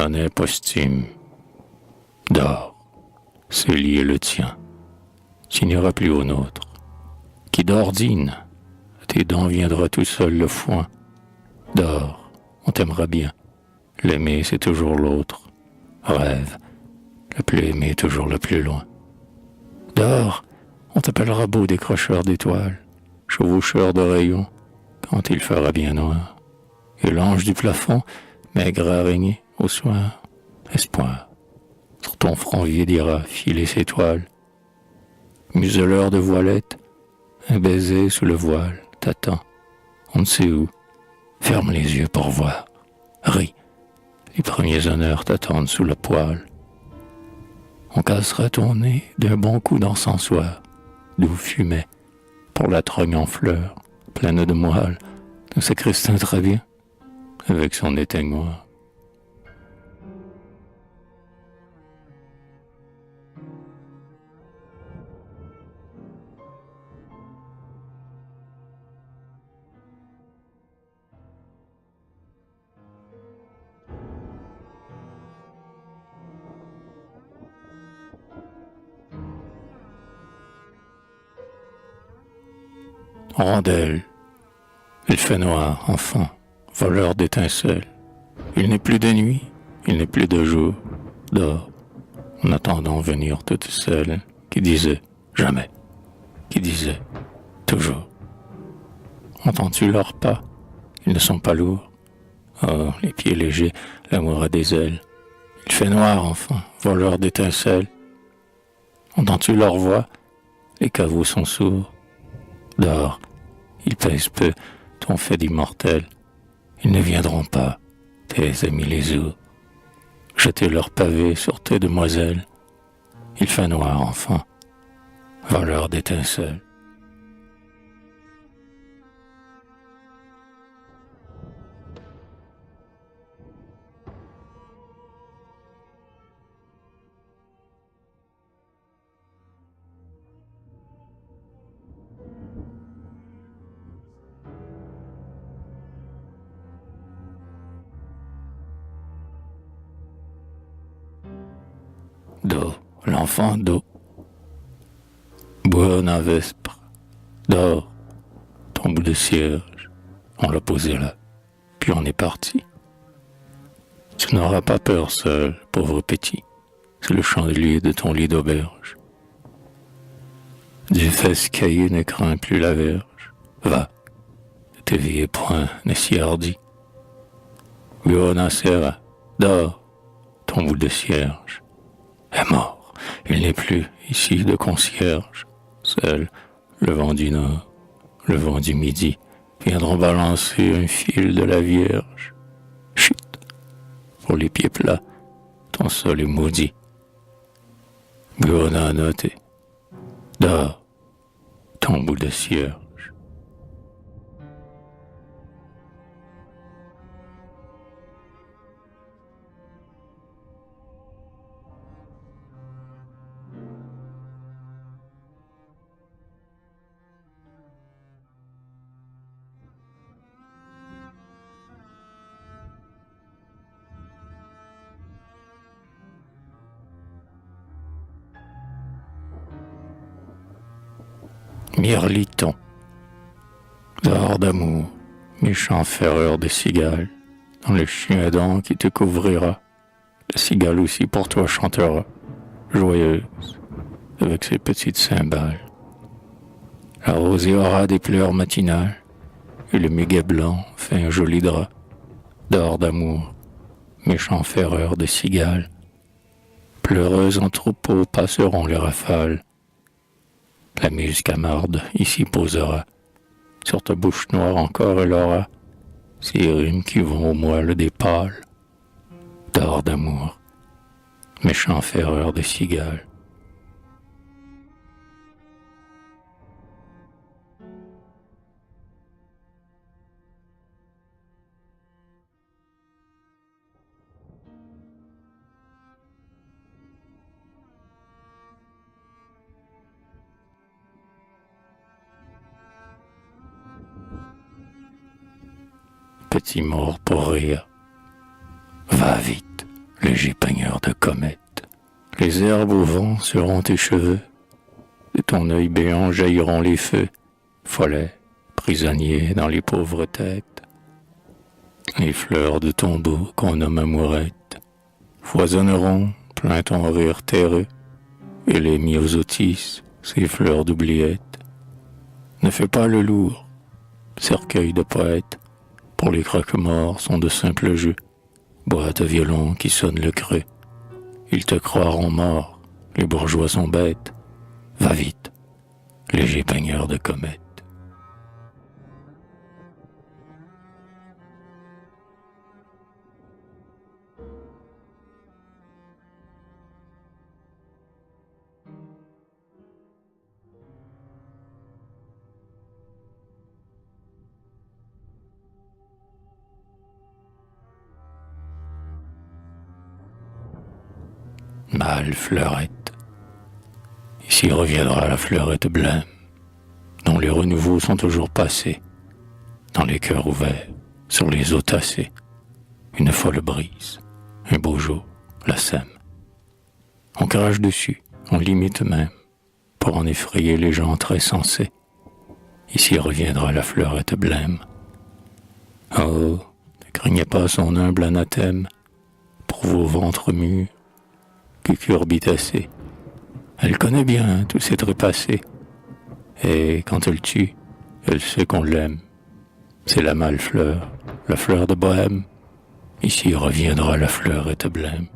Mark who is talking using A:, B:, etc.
A: sonnet posthume. Dors, ce lit est le tien. Tu n'iras plus au nôtre. Qui dort dîne. À tes dents viendra tout seul le foin. Dors, on t'aimera bien. L'aimer, c'est toujours l'autre. Rêve, le plus aimé est toujours le plus loin. Dors, on t'appellera beau décrocheur d'étoiles, chevaucheur de rayons, quand il fera bien noir. Et l'ange du plafond, maigre araignée, au soir, espoir. Sur ton front dira filer ses toiles. Museleur de voilette, un baiser sous le voile t'attend, on ne sait où. Ferme les yeux pour voir. Ris, les premiers honneurs t'attendent sous le poêle. On cassera ton nez d'un bon coup d'encensoir, d'où fumait, pour la trogne en fleurs, pleine de moelle, un sacristain très bien, avec son éteignoir. Rondelle, il fait noir, enfant, voleur d'étincelles. Il n'est plus de nuit, il n'est plus de jour. Dors, en attendant venir toutes celles qui disaient jamais, qui disaient toujours. Entends-tu leurs pas? Ils ne sont pas lourds. Oh, les pieds légers, l'amour a des ailes. Il fait noir, enfant, voleur d'étincelles. Entends-tu leur voix? Les caveaux sont sourds. Dors, ils pèsent peu ton fait d'immortel. Ils ne viendront pas, tes amis les ours, jeter leurs pavés sur tes demoiselles. Il fait noir, enfant, voleur d'étincelles. Do, l'enfant Do. Buona vespre. Dors, ton bout de cierge. On l'a posé là, puis on est parti. Tu n'auras pas peur seul, pauvre petit. C'est le chandelier de ton lit d'auberge. Du fesse caillé ne craint plus la verge. Va, ne t'éveillez point, ne s'y hardi. Buona sera. Dors, ton bout de cierge. Est mort, il n'est plus ici de concierge. Seul le vent du nord, le vent du midi viendront balancer un fil de la Vierge. Chut, pour les pieds plats, ton sol est maudit. Buona notte, dors, ton bout de cierge. Mirliton, dehors d'amour, méchant ferreur de cigale, dans le chien d'an qui te couvrira, la cigale aussi pour toi chantera, joyeuse, avec ses petites cymbales. La rosée aura des pleurs matinales, et le muguet blanc fait un joli drap, dehors d'amour, méchant ferreur de cigale. Pleureuses en troupeau passeront les rafales. La muse camarde ici posera, sur ta bouche noire encore elle aura ces rimes qui vont au moelle des pâles. Dehors d'amour, méchant ferreur de cigale. Petit mort pour rire, va vite, léger peigneur de comètes. Les herbes au vent seront tes cheveux, de ton œil béant jailliront les feux, follets, prisonniers dans les pauvres têtes. Les fleurs de tombeau qu'on nomme amourette foisonneront plein ton rire terreux, et les myosotis, ces fleurs d'oubliette. Ne fais pas le lourd, cercueil de poète, pour les croque-morts sont de simples jeux, boîte à violon qui sonne le creux. Ils te croiront mort, les bourgeois sont bêtes. Va vite, léger peigneur de comètes. Mâle fleurette. Ici reviendra la fleurette blême, dont les renouveaux sont toujours passés, dans les cœurs ouverts, sur les eaux tassées. Une folle brise, un beau jour, la sème. On crache dessus, on l'imite même, pour en effrayer les gens très sensés. Ici reviendra la fleurette blême. Oh, ne craignez pas son humble anathème, pour vos ventres mûrs, cucurbitacés. Elle connaît bien tous ses trépassés, et quand elle tue, elle sait qu'on l'aime. C'est la mâle fleur, la fleur de bohème. Ici reviendra la fleurette blême.